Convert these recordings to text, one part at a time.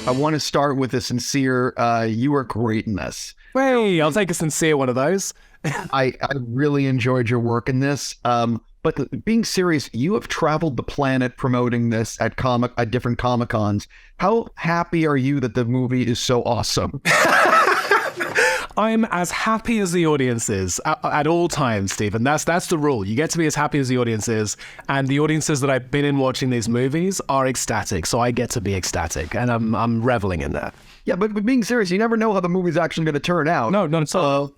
I want to start with a sincere, you were great in this. Hey, I'll take a sincere one of those. I really enjoyed your work in this. But being serious, you have traveled the planet promoting this at different Comic-Cons. How happy are you that the movie is so awesome? I'm as happy as the audience is at all times, Stephen. That's the rule. You get to be as happy as the audience is, and the audiences that I've been in watching these movies are ecstatic, so I get to be ecstatic, and I'm reveling in that. Yeah, but being serious, you never know how the movie's actually going to turn out. No, not at all.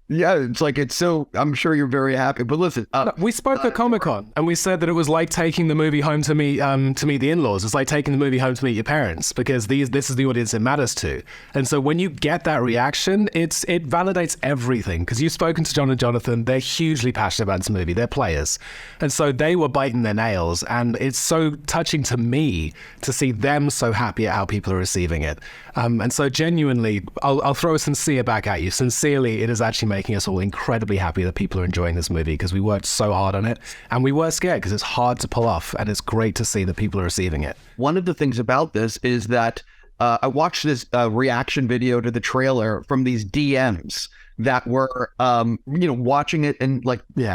Yeah, it's so, I'm sure you're very happy. But listen, we spoke at Comic-Con and we said that it was like taking the movie home to meet the in-laws. It's like taking the movie home to meet your parents, because this is the audience it matters to. And so when you get that reaction, it validates everything, because you've spoken to John and Jonathan. They're hugely passionate about this movie. They're players. And so they were biting their nails, and it's so touching to me to see them so happy at how people are receiving it. And so genuinely, I'll throw a sincere back at you. Sincerely, it is actually making us all incredibly happy that people are enjoying this movie, because we worked so hard on it, and we were scared because it's hard to pull off, and it's great to see that people are receiving it. One of the things about this is that I watched this reaction video to the trailer from these DMs that were, watching it and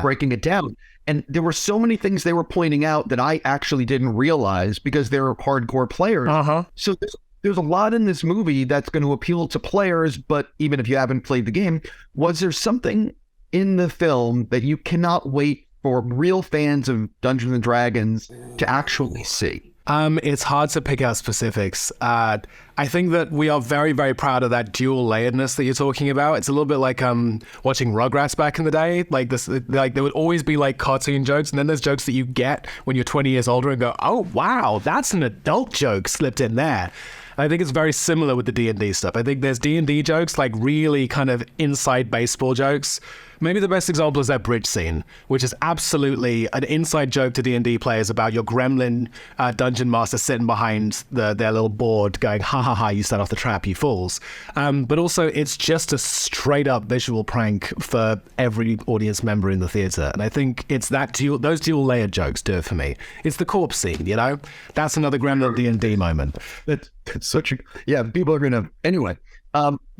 breaking it down. And there were so many things they were pointing out that I actually didn't realize, because they're hardcore players. So there's a lot in this movie that's going to appeal to players, but even if you haven't played the game, was there something in the film that you cannot wait for real fans of Dungeons and Dragons to actually see? It's hard to pick out specifics. I think that we are very, very proud of that dual layeredness that you're talking about. It's a little bit like watching Rugrats back in the day. Like there would always be like cartoon jokes, and then there's jokes that you get when you're 20 years older and go, oh wow, that's an adult joke slipped in there. I think it's very similar with the D&D stuff. I think there's D&D jokes, like really kind of inside baseball jokes. Maybe the best example is that bridge scene, which is absolutely an inside joke to D&D players about your gremlin dungeon master sitting behind their little board going, ha ha ha, you set off the trap, you fools. But also, it's just a straight up visual prank for every audience member in the theater. And I think it's those dual layered jokes do it for me. It's the corpse scene, That's another gremlin D&D moment. It's such a, people are going to, anyway.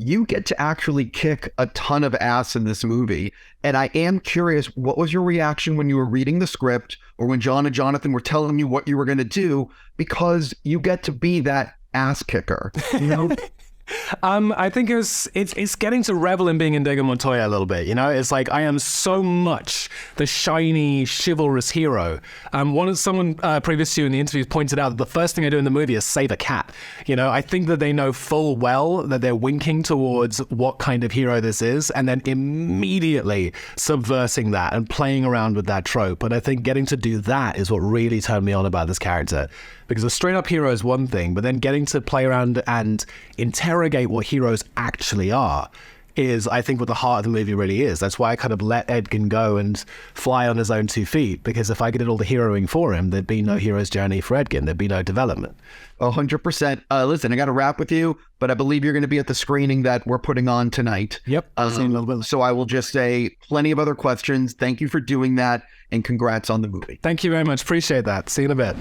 You get to actually kick a ton of ass in this movie. And I am curious, what was your reaction when you were reading the script, or when John and Jonathan were telling you what you were going to do? Because you get to be that ass kicker, I think it's getting to revel in being Inigo Montoya a little bit, It's like I am so much the shiny, chivalrous hero. Someone previous to you in the interviews pointed out that the first thing I do in the movie is save a cat. I think that they know full well that they're winking towards what kind of hero this is, and then immediately subversing that and playing around with that trope. But I think getting to do that is what really turned me on about this character. Because a straight-up hero is one thing, but then getting to play around and interrogate what heroes actually are is, I think, what the heart of the movie really is. That's why I kind of let Edgin go and fly on his own 2 feet, because if I did all the heroing for him, there'd be no hero's journey for Edgin. There'd be no development. 100%. Listen, I got to wrap with you, but I believe you're going to be at the screening that we're putting on tonight. Yep. So I will just say plenty of other questions. Thank you for doing that, and congrats on the movie. Thank you very much. Appreciate that. See you in a bit.